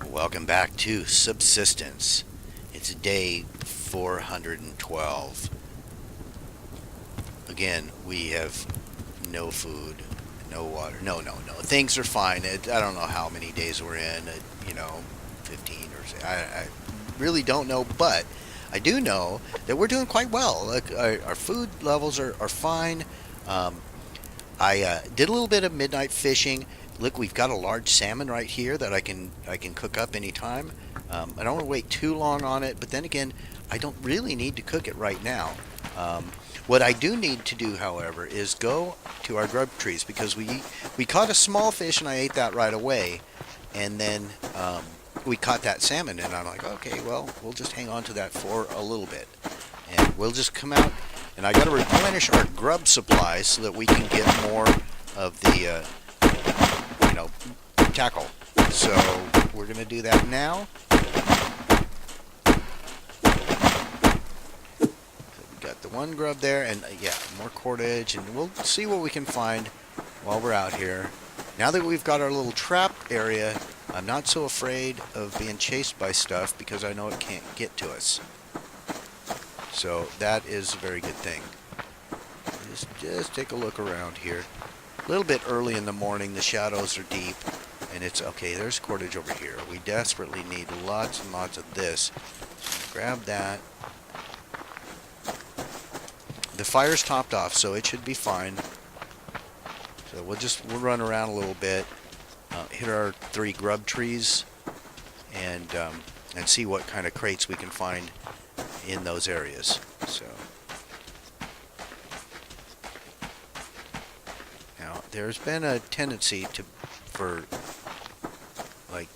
Welcome back to Subsistence. It's day 412. Again, we have no food, no water. No. Things are fine. I don't know how many days we're in. 15 or so. I really don't know, but I do know that we're doing quite well. Like our food levels are fine. Um, I did a little bit of midnight fishing. Look, we've got a large salmon right here that I can cook up anytime. I don't want to wait too long on it, but then again, I don't really need to cook it right now. What I do need to do, however, is go to our grub trees because we caught a small fish and I ate that right away, and then we caught that salmon and I'm like, okay, well, we'll just hang on to that for a little bit, and we'll just come out. And I got to replenish our grub supply so that we can get more of the, tackle. So we're going to do that now. So we got the one grub there, and yeah, more cordage, and we'll see what we can find while we're out here. Now that we've got our little trap area, I'm not so afraid of being chased by stuff because I know it can't get to us. So that is a very good thing. Just take a look around here. A little bit early in the morning, the shadows are deep, and it's okay. There's cordage over here. We desperately need lots and lots of this. Grab that. The fire's topped off, so it should be fine. So we'll run around a little bit, hit our 3 grub trees, and see what kind of crates we can find in those areas. So now there's been a tendency for like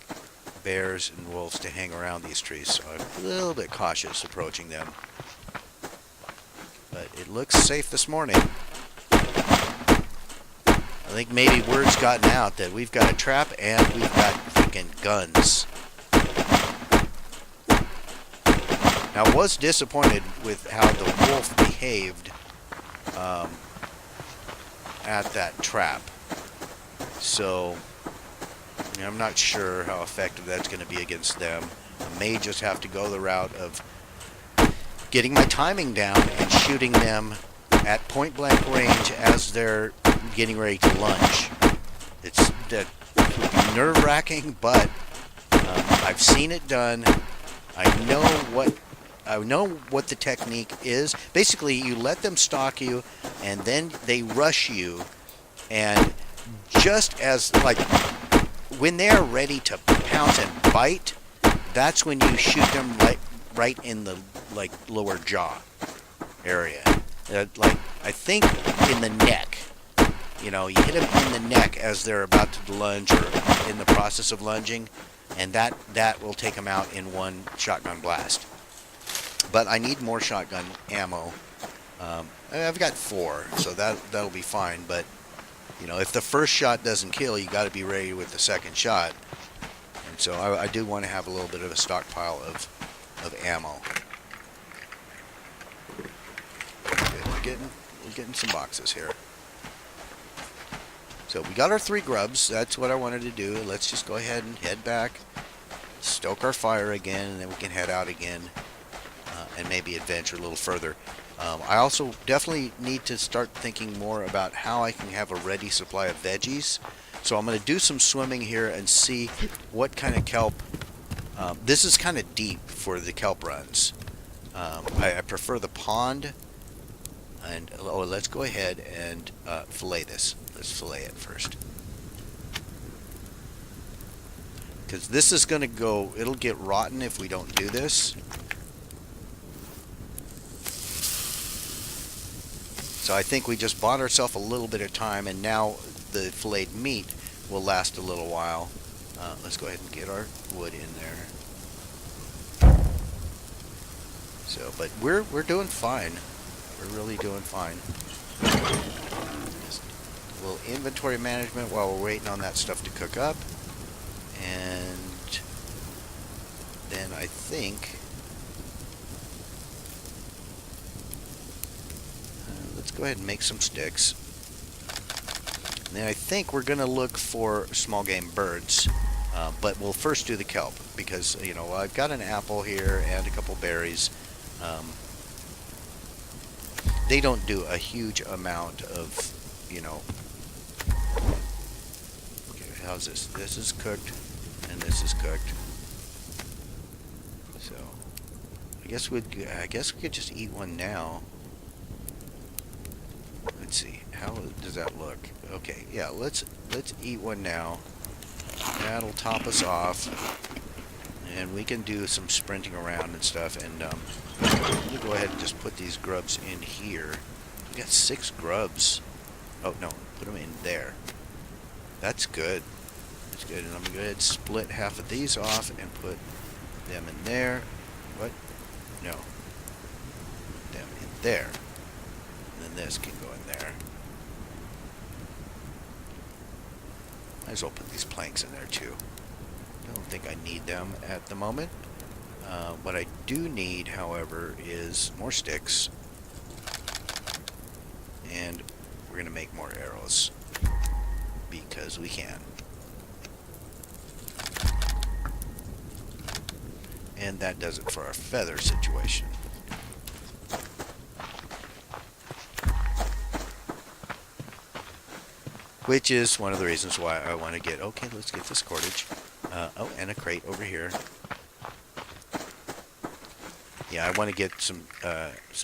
bears and wolves to hang around these trees, so I'm a little bit cautious approaching them. But it looks safe this morning. I think maybe word's gotten out that we've got a trap and we've got freaking guns. Now, I was disappointed with how the wolf behaved at that trap. So, I'm not sure how effective that's going to be against them. I may just have to go the route of getting my timing down and shooting them at point blank range as they're getting ready to lunge. That would be nerve-wracking, but I've seen it done. I know what the technique is. Basically, you let them stalk you, and then they rush you, and just as, like, when they're ready to pounce and bite, that's when you shoot them right in the, like, lower jaw area. I think in the neck. You hit them in the neck as they're about to lunge or in the process of lunging, and that will take them out in one shotgun blast. But I need more shotgun ammo. I've got 4, so that'll be fine. But if the first shot doesn't kill, you got to be ready with the second shot. And so I do want to have a little bit of a stockpile of ammo. Okay, we're getting some boxes here. So we got our 3 grubs. That's what I wanted to do. Let's just go ahead and head back, stoke our fire again, and then we can head out again. And maybe adventure a little further. I also definitely need to start thinking more about how I can have a ready supply of veggies. So I'm going to do some swimming here and see what kind of kelp. This is kind of deep for the kelp runs. I prefer the pond. And let's go ahead and fillet this. Let's fillet it first. Because this is going to it'll get rotten if we don't do this. So I think we just bought ourselves a little bit of time, and now the filleted meat will last a little while. Let's go ahead and get our wood in there. So, but we're doing fine. We're really doing fine. Just a little inventory management while we're waiting on that stuff to cook up, and then I think. Let's go ahead and make some sticks. And then I think we're going to look for small game birds. But we'll first do the kelp because, I've got an apple here and a couple berries. Um, they don't do a huge amount of, you know. Okay, how's this? This is cooked and this is cooked. So I guess we could just eat one now. Let's see. How does that look? Okay, yeah, let's eat one now. That'll top us off. And we can do some sprinting around and stuff. And we'll go ahead and just put these grubs in here. We got 6 grubs. Oh, no. Put them in there. That's good. That's good. And I'm going to go ahead and split half of these off and put them in there. What? No. Put them in there. And then this can go in there. Might as well put these planks in there too. I don't think I need them at the moment. What I do need, however, is more sticks. And we're going to make more arrows. Because we can. And that does it for our feather situation. Which is one of the reasons why I want to get... Okay, let's get this cordage. Oh, and a crate over here. Yeah, I want to get some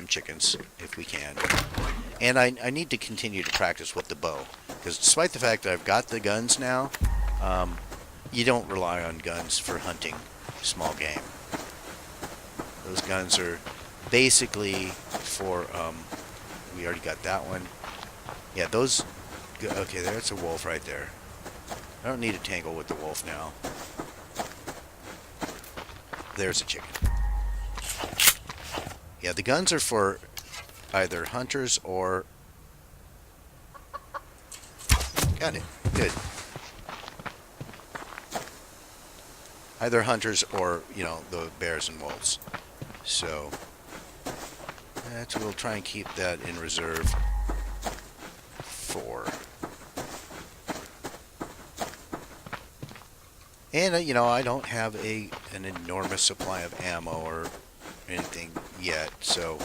chickens, if we can. And I need to continue to practice with the bow. Because despite the fact that I've got the guns now, you don't rely on guns for hunting small game. Those guns are basically for... we already got that one. Yeah, those... Okay, there's a wolf right there. I don't need to tangle with the wolf now. There's a chicken. Yeah, the guns are for either hunters or... Got it. Good. Either hunters or, the bears and wolves. So, we'll try and keep that in reserve for... And, I don't have an enormous supply of ammo or anything yet, so...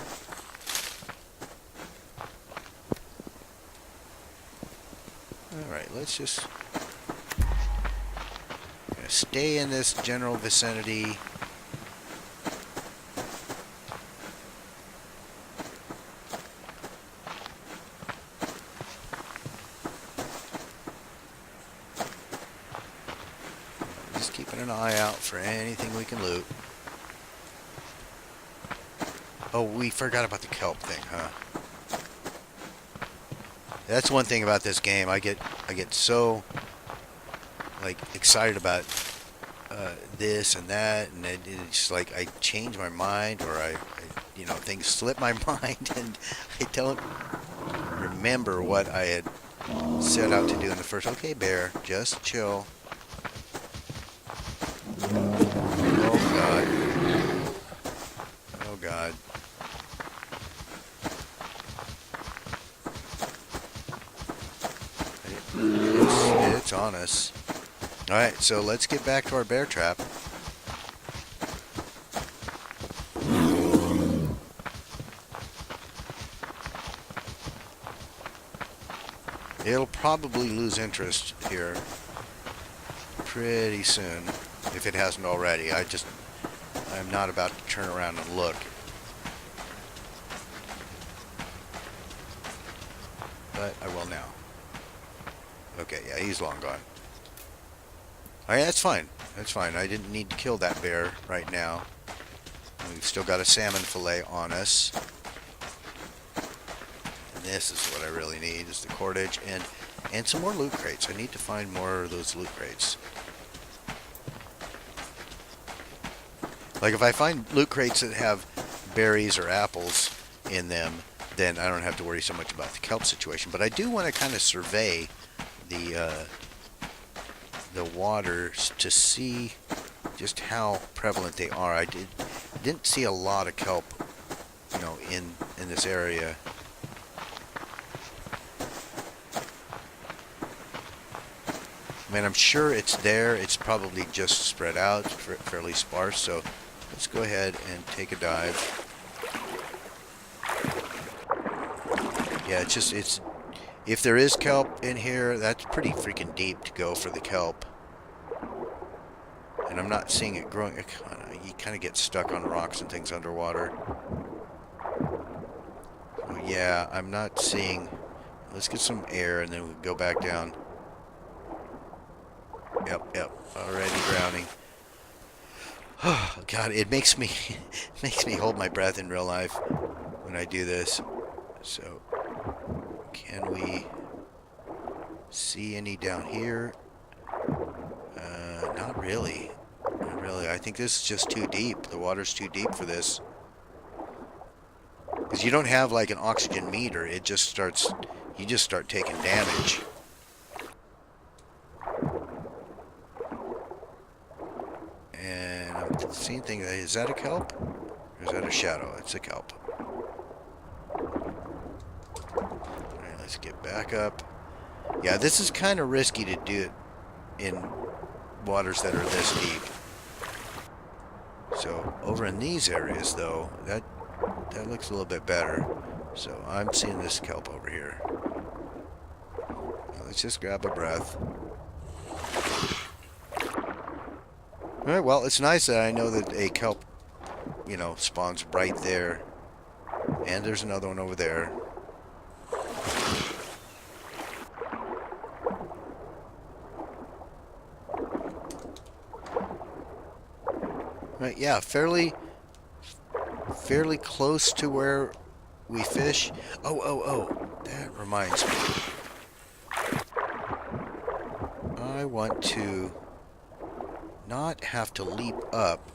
Alright, let's just... stay in this general vicinity. Keeping an eye out for anything we can loot. Oh, we forgot about the kelp thing, huh? That's one thing about this game. I get so excited about this and that, and it's like I change my mind, or I things slip my mind, and I don't remember what I had set out to do in the first. Okay, bear, just chill. Oh God. Oh God. It's on us. Alright, so let's get back to our bear trap. It'll probably lose interest here pretty soon, if it hasn't already. I'm not about to turn around and look. But I will now. Okay, yeah, he's long gone. Alright, that's fine. That's fine. I didn't need to kill that bear right now. We've still got a salmon fillet on us. And this is what I really need, is the cordage and some more loot crates. I need to find more of those loot crates. Like, if I find loot crates that have berries or apples in them, then I don't have to worry so much about the kelp situation. But I do want to kind of survey the waters to see just how prevalent they are. I didn't see a lot of kelp, in this area. I mean, I'm sure it's there. It's probably just spread out, fairly sparse. So let's go ahead and take a dive. Yeah, it's if there is kelp in here, that's pretty freaking deep to go for the kelp. And I'm not seeing it growing. You kind of get stuck on rocks and things underwater. So yeah, I'm not seeing. Let's get some air and then we'll go back down. Yep. Already drowning. Oh God, it makes me hold my breath in real life when I do this. So, can we see any down here? Not really. Not really. I think this is just too deep. The water's too deep for this. Because you don't have like an oxygen meter. It just starts. You just start taking damage. And I'm seeing things. Is that a kelp? Or is that a shadow? It's a kelp. Alright, let's get back up. Yeah, this is kind of risky to do it in waters that are this deep. So over in these areas, though, that looks a little bit better. So I'm seeing this kelp over here. Now let's just grab a breath. All right, well, it's nice that I know that a kelp, you know, spawns right there. And there's another one over there. Right, yeah, fairly close to where we fish. Oh, that reminds me. I want to not have to leap up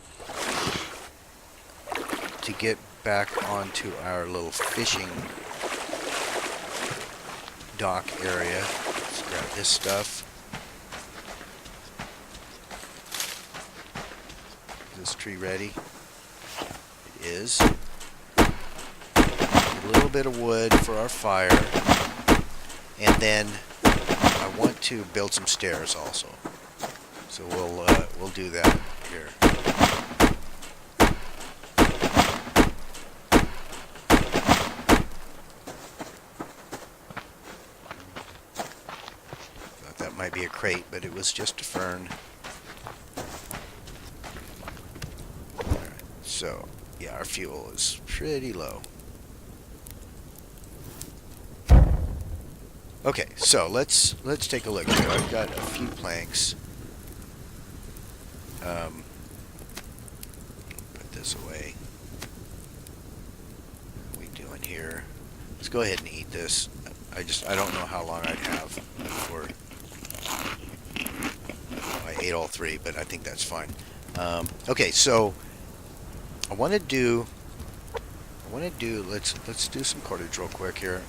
to get back onto our little fishing dock area. Let's grab this stuff. Is this tree ready? It is. A little bit of wood for our fire. And then I want to build some stairs also. So we'll do that here. Thought that might be a crate, but it was just a fern. Alright, so yeah, our fuel is pretty low. Okay, so let's take a look here. I've got a few planks. Put this away. What are we doing here? Let's go ahead and eat this. I don't know how long I'd have before I ate all three, but I think that's fine. Okay, so I want to do. Let's do some cordage real quick here.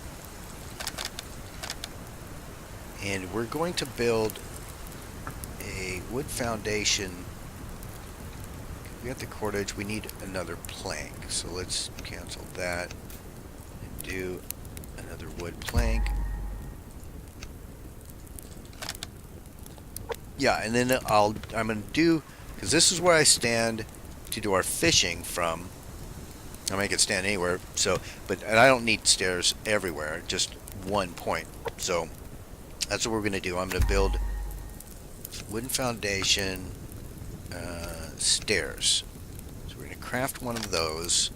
And we're going to build a wood foundation. We got the cordage. We need another plank. So let's cancel that and do another wood plank. Yeah, and then I'm going to do, because this is where I stand to do our fishing from. I make it stand anywhere. And I don't need stairs everywhere, just one point. So that's what we're going to do. I'm going to build wooden foundation, stairs. So we're going to craft one of those,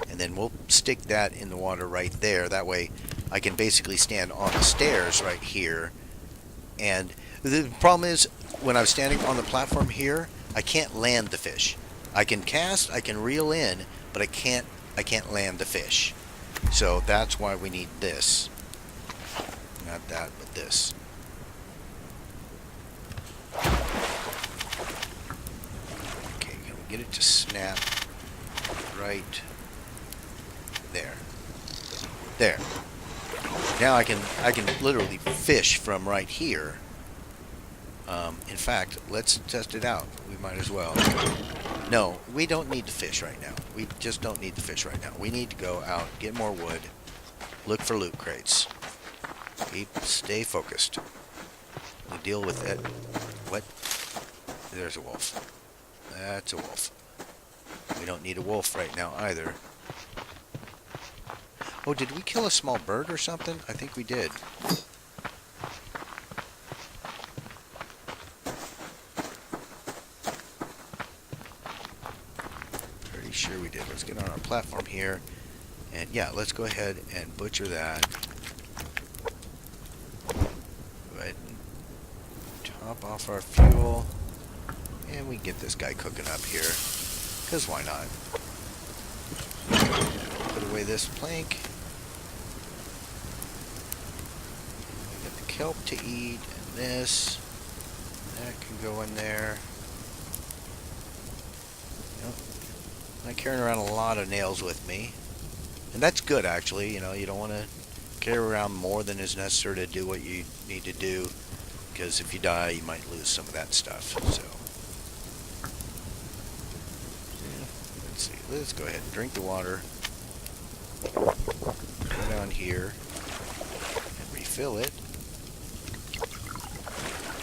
and then we'll stick that in the water right there. That way I can basically stand on the stairs right here. And the problem is, when I'm standing on the platform here, I can't land the fish. I can cast, I can reel in, but I can't land the fish. So that's why we need this. Not that, but this. Okay, can we get it to snap right there? There. Now I can literally fish from right here. In fact, let's test it out. We might as well. No, we don't need to fish right now. We just don't need to fish right now. We need to go out, get more wood, look for loot crates. Stay focused. We'll deal with it. What? There's a wolf. That's a wolf. We don't need a wolf right now either. Oh, did we kill a small bird or something? I think we did. Pretty sure we did. Let's get on our platform here. And yeah, let's go ahead and butcher that. Go ahead and top off our fuel. And we get this guy cooking up here. Because why not? Put away this plank. We got the kelp to eat. And this. That can go in there. Yep. I'm not carrying around a lot of nails with me. And that's good, actually. You know, you don't want to carry around more than is necessary to do what you need to do. Because if you die, you might lose some of that stuff. So, yeah, let's see. Let's go ahead and drink the water. Go down here and refill it.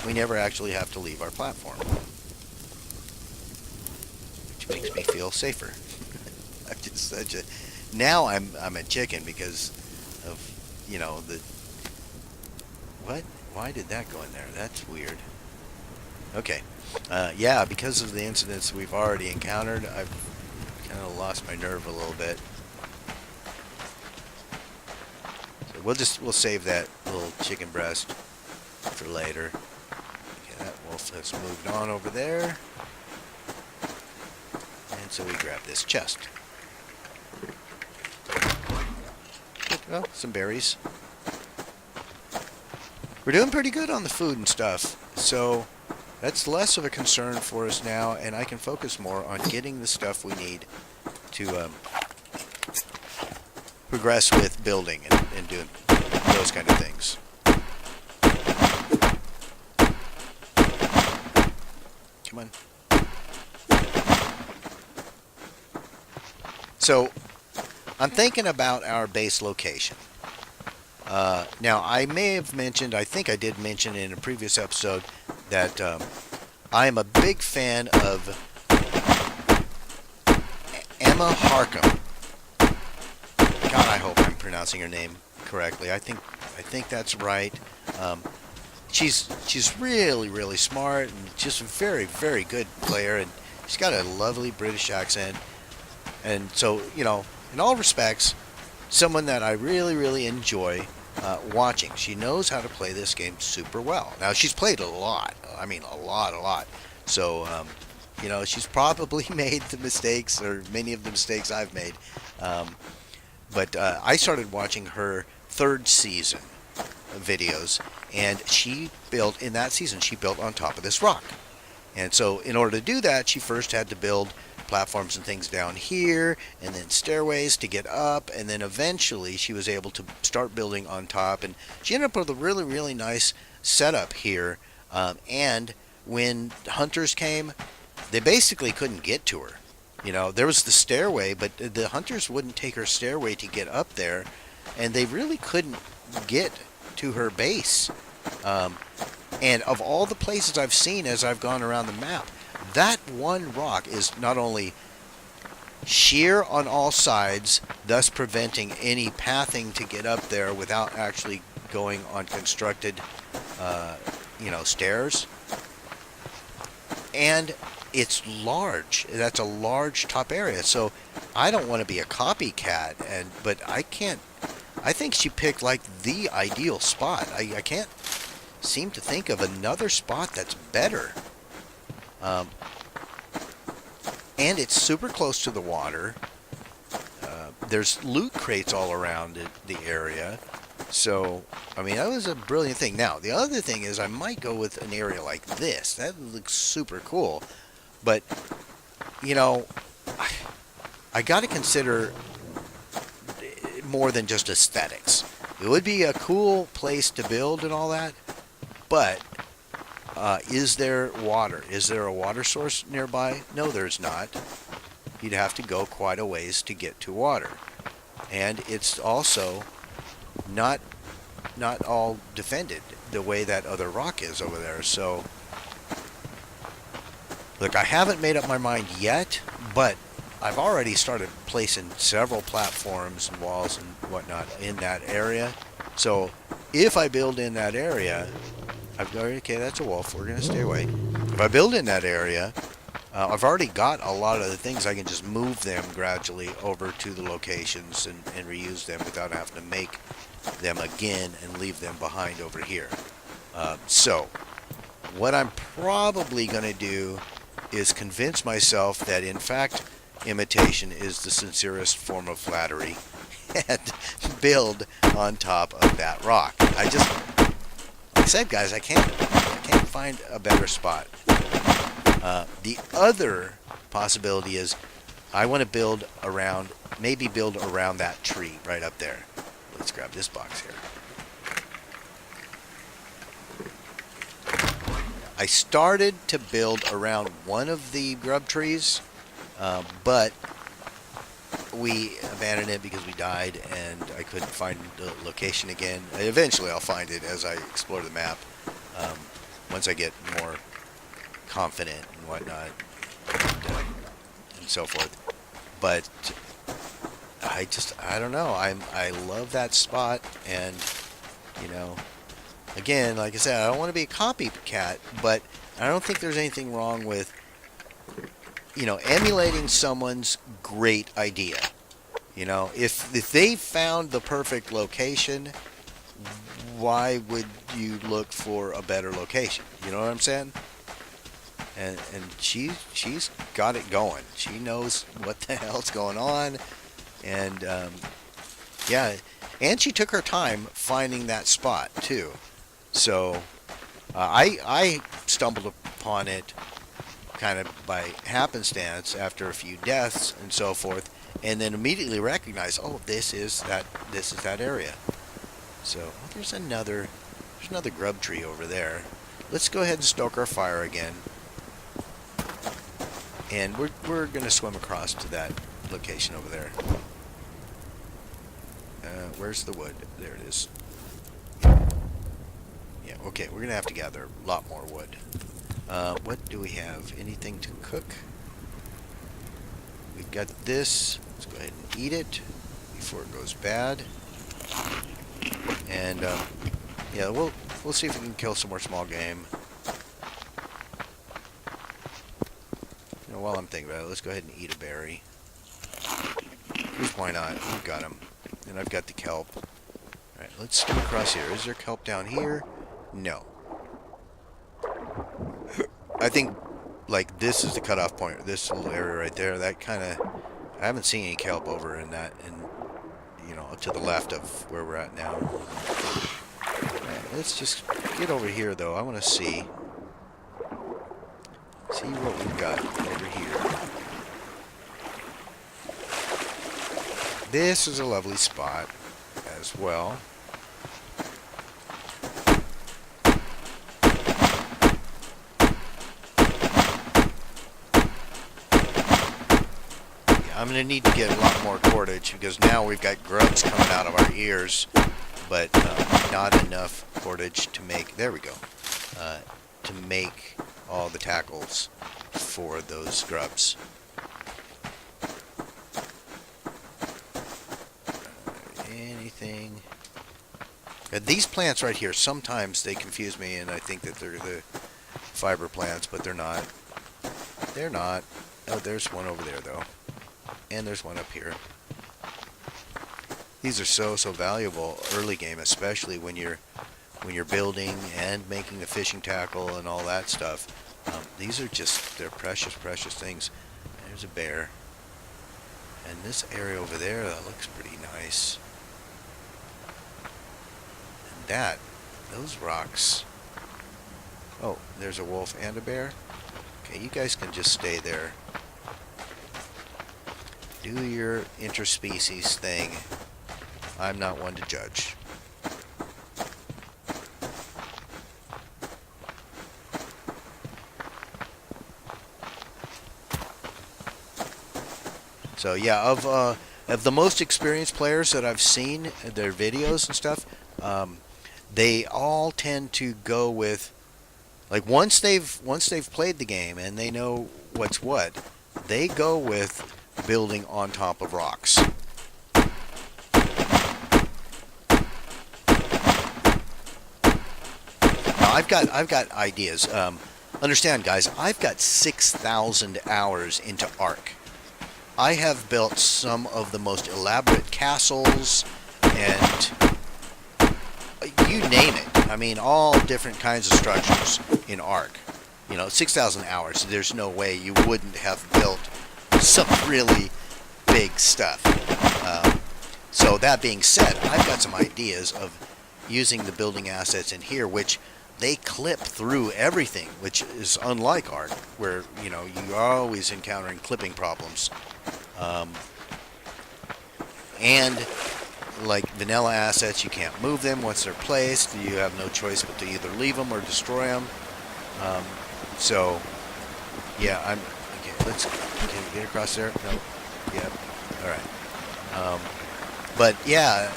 We never actually have to leave our platform, which makes me feel safer. I'm just such a... Now I'm a chicken because of, you know, the... What? Why did that go in there? That's weird. Okay. Yeah, because of the incidents we've already encountered, I've kind of lost my nerve a little bit. So we'll save that little chicken breast for later. Okay, that wolf has moved on over there. And so we grab this chest. Well, some berries. We're doing pretty good on the food and stuff, so that's less of a concern for us now, and I can focus more on getting the stuff we need to progress with building and doing those kind of things. Come on. So, I'm thinking about our base location. Now, I may have mentioned, I think I did mention in a previous episode, that I am a big fan of Emma Harkham. God, I hope I'm pronouncing her name correctly. I think that's right. She's really, really smart and just a very, very good player, and she's got a lovely British accent. And so, you know, in all respects, someone that I really, really enjoy watching. She knows how to play this game super well. Now, she's played a lot. I mean, a lot. So, you know, she's probably made the mistakes, or many of the mistakes I've made. But I started watching her third season videos, and she built, in that season, she built on top of this rock. And so, in order to do that, she first had to build platforms and things down here, and then stairways to get up, and then eventually she was able to start building on top, and she ended up with a really, really nice setup here. And when hunters came, they basically couldn't get to her. You know, there was the stairway, but the hunters wouldn't take her stairway to get up there, and they really couldn't get to her base. And of all the places I've seen as I've gone around the map, that one rock is not only sheer on all sides, thus preventing any pathing to get up there without actually going on constructed, you know, stairs. And it's large. That's a large top area. So I don't want to be a copycat, but I can't. I think she picked like the ideal spot. I can't seem to think of another spot that's better. And it's super close to the water. There's loot crates all around the area. So, I mean, that was a brilliant thing. Now, the other thing is I might go with an area like this. That looks super cool. But, you know, I got to consider more than just aesthetics. It would be a cool place to build and all that, but is there water? Is there a water source nearby? No, there's not. You'd have to go quite a ways to get to water. And it's also not all defended. the way that other rock is over there. So, look, I haven't made up my mind yet, but I've already started placing several platforms and walls and whatnot in that area. So if I build in that area, I've got, okay, that's a wolf. We're going to stay away. If I build in that area, I've already got a lot of the things. I can just move them gradually over to the locations and reuse them without having to make them again and leave them behind over here. So what I'm probably going to do is convince myself that, in fact, imitation is the sincerest form of flattery and build on top of that rock. Like I said, guys, I can't find a better spot. The other possibility is I want to build around that tree right up there. Let's grab this box here. I started to build around one of the grub trees, but we abandoned it because we died and I couldn't find the location again. Eventually I'll find it as I explore the map, once I get more confident and whatnot and so forth. But I don't know. I love that spot, and again, like I said, I don't want to be a copycat, but I don't think there's anything wrong with emulating someone's great idea. If they found the perfect location, why would you look for a better location? You know what I'm saying? And she's got it going. She knows what the hell's going on, and yeah, and she took her time finding that spot too. So I stumbled upon it kind of by happenstance after a few deaths and so forth, and then immediately recognized, oh, this is that area. So there's another grub tree over there. Let's go ahead and stoke our fire again, and we're gonna swim across to that location over there. Where's the wood? There it is. Yeah, okay, we're gonna have to gather a lot more wood. What do we have? Anything to cook? We've got this. Let's go ahead and eat it before it goes bad. And yeah, we'll see if we can kill some more small game. While I'm thinking about it, let's go ahead and eat a berry. Because why not? We've got them. And I've got the kelp. Alright, let's skim across here. Is there kelp down here? No. I think, like, this is the cutoff point. This little area right there. That kind of... I haven't seen any kelp over in that, to the left of where we're at now. Right, let's just get over here, though. I want to see what we've got over here. This is a lovely spot as well. I'm going to need to get a lot more cordage because now we've got grubs coming out of our ears, but not enough cordage to make, there we go, to make all the tackles for those grubs. Anything? These plants right here, sometimes they confuse me and I think that they're the fiber plants, but they're not. They're not. Oh, there's one over there though. And there's one up here. These are so valuable early game, especially when you're building and making the fishing tackle and all that stuff. These are they're precious things. There's a bear. And this area over there, that looks pretty nice. And those rocks. Oh, there's a wolf and a bear. Okay, you guys can just stay there. Do your interspecies thing. I'm not one to judge. So yeah, of the most experienced players that I've seen, their videos and stuff, they all tend to go with, like, once they've played the game and they know what's what, they go with building on top of rocks. Now I've got ideas. Understand, guys, I've got 6,000 hours into Ark. I have built some of the most elaborate castles and you name it. I mean, all different kinds of structures in Ark. 6,000 hours. There's no way you wouldn't have built some really big stuff. So that being said, I've got some ideas of using the building assets in here, which they clip through everything, which is unlike Ark, where you're always encountering clipping problems. And like vanilla assets, you can't move them once they're placed. You have no choice but to either leave them or destroy them. So, yeah, okay. Can we get across there? No. Yep. All right. But yeah,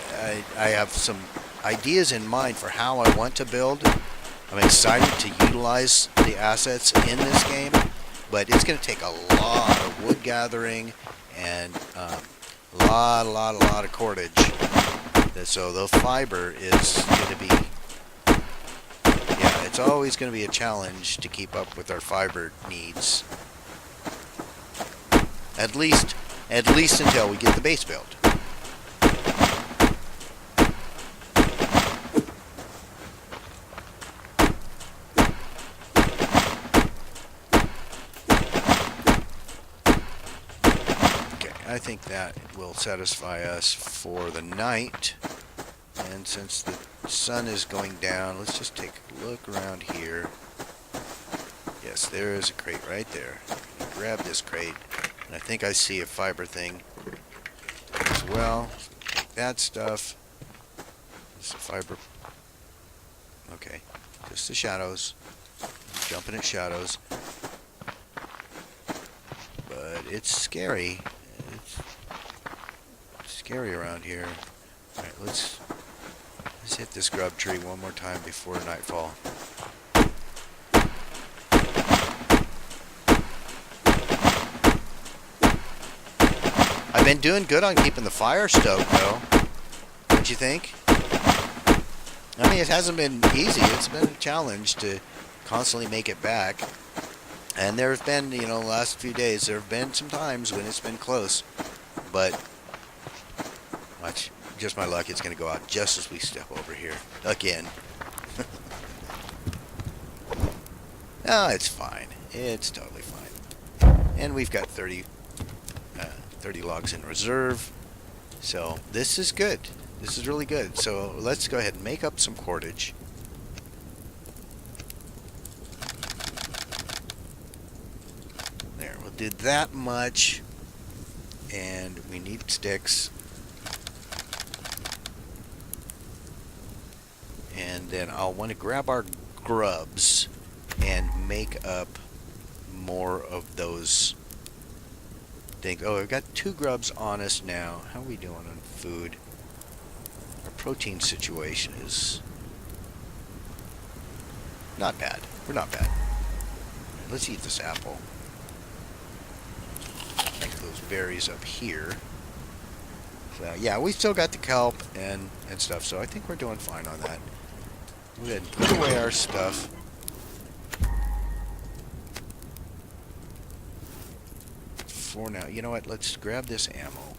I have some ideas in mind for how I want to build. I'm excited to utilize the assets in this game, but it's going to take a lot of wood gathering and a lot of cordage. So the fiber is going to be, yeah, it's always going to be a challenge to keep up with our fiber needs. At least until we get the base built. I think that will satisfy us for the night. And since the sun is going down, let's just take a look around here. Yes, there is a crate right there. Grab this crate. And I think I see a fiber thing as well. Take that stuff. This is a fiber. Okay, just the shadows. I'm jumping at shadows. But it's scary. Scary around here. Alright, let's hit this grub tree one more time before nightfall. I've been doing good on keeping the fire stoked, though. Don't you think? I mean, it hasn't been easy. It's been a challenge to constantly make it back. And there have been, the last few days, there have been some times when it's been close. But watch, just my luck, it's going to go out just as we step over here. Again. No, it's fine. It's totally fine. And we've got 30 logs in reserve. So this is good. This is really good. So let's go ahead and make up some cordage. There, we'll do that much. And we need sticks. And then I'll want to grab our grubs and make up more of those things. Oh, I've got 2 grubs on us now. How are we doing on food? Our protein situation is not bad. We're not bad. Let's eat this apple. Make those berries up here. So, yeah, we still got the kelp and stuff, so I think we're doing fine on that. Go ahead and put away our stuff. For now, you know what? Let's grab this ammo.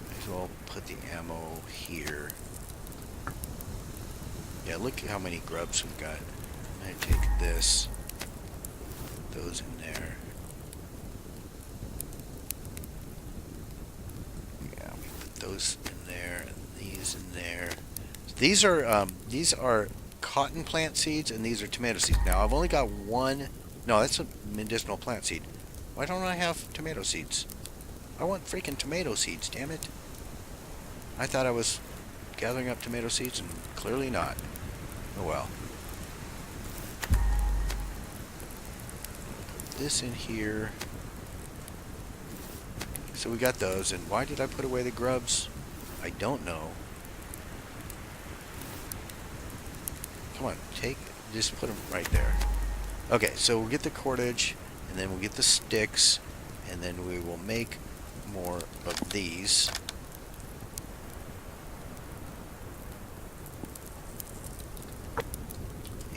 Might as well put the ammo here. Yeah, look at how many grubs we've got. I'm going to take this. Put those in there. Yeah, we put those in there and these in there. These are cotton plant seeds, and these are tomato seeds. Now, I've only got one. No, that's a medicinal plant seed. Why don't I have tomato seeds? I want freaking tomato seeds, damn it. I thought I was gathering up tomato seeds, and clearly not. Oh well. Put this in here. So we got those, and why did I put away the grubs? I don't know. Come on, just put them right there. Okay, so we'll get the cordage, and then we'll get the sticks, and then we will make more of these.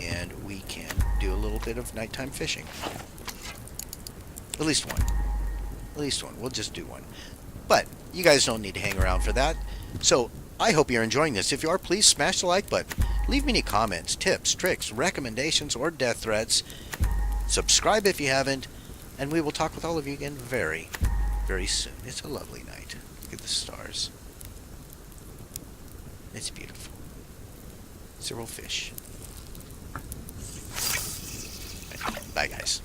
And we can do a little bit of nighttime fishing. At least one. At least one. We'll just do one. But you guys don't need to hang around for that. So I hope you're enjoying this. If you are, please smash the like button. Leave me any comments, tips, tricks, recommendations, or death threats. Subscribe if you haven't. And we will talk with all of you again very, very soon. It's a lovely night. Look at the stars. It's beautiful. Several fish. Bye, guys.